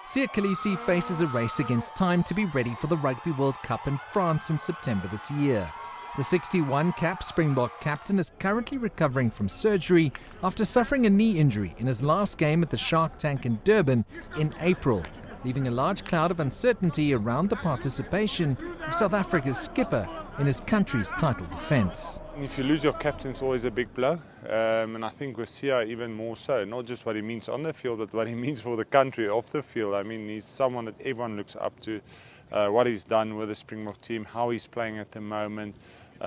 Kolisi faces a race against time to be ready for the Rugby World Cup in France in September this year. The 61-cap Springbok captain is currently recovering from surgery after suffering a knee injury in his last game at the Shark Tank in Durban in April, leaving a large cloud of uncertainty around the participation of South Africa's skipper in his country's title defence. If you lose your captain, it's always a big blow, and I think with Sia even more so, not just what he means on the field, but what he means for the country off the field. I mean, he's someone that everyone looks up to, what he's done with the Springbok team, how he's playing at the moment.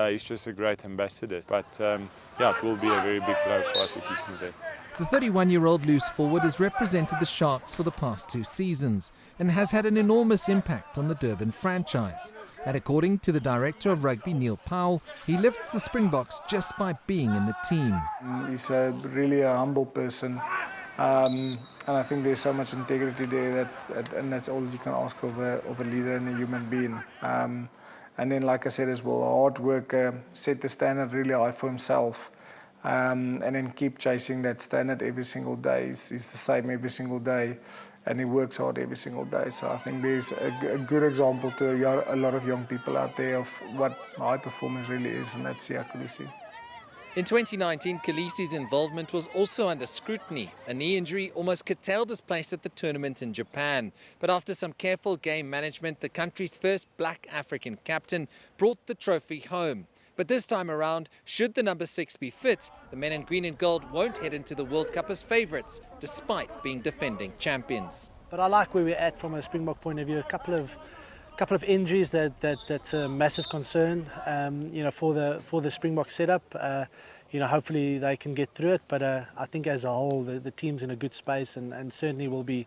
He's just a great ambassador, but yeah, it will be a very big blow for us if he's not there. The 31-year-old loose forward has represented the Sharks for the past 2 seasons and has had an enormous impact on the Durban franchise. And according to the director of rugby, Neil Powell, he lifts the Springboks just by being in the team. He's really a humble person, and I think there's so much integrity there and that's all you can ask of a leader and a human being. And then, like I said as well, a hard worker, set the standard really high for himself, and then keep chasing that standard every single day. He's the same every single day, and he works hard every single day. So I think there's a good example to a lot of young people out there of what high performance really is, and that's Kolisi. In 2019, Kolisi's involvement was also under scrutiny. A knee injury almost curtailed his place at the tournament in Japan. But after some careful game management, the country's first black African captain brought the trophy home. But this time around, should the number 6 be fit, the men in green and gold won't head into the World Cup as favourites, despite being defending champions. But I like where we're at from a Springbok point of view. A couple of injuries that's a massive concern, for the Springbok setup. Hopefully they can get through it. But I think as a whole, the team's in a good space and certainly will be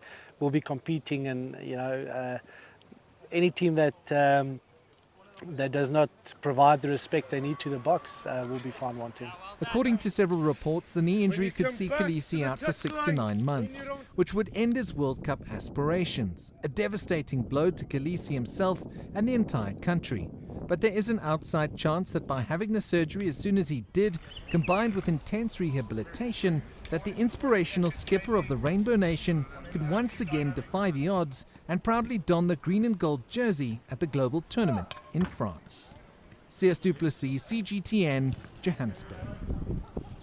competing. And any team that does not provide the respect they need to the box will be fine wanting. According to several reports, the knee injury could see Kolisi out for 6 to 9 months, which would end his World Cup aspirations. A devastating blow to Kolisi himself and the entire country. But there is an outside chance that by having the surgery as soon as he did, combined with intense rehabilitation, that the inspirational skipper of the Rainbow Nation could once again defy the odds and proudly don the green and gold jersey at the global tournament in France. CS Du Plessis, CGTN, Johannesburg.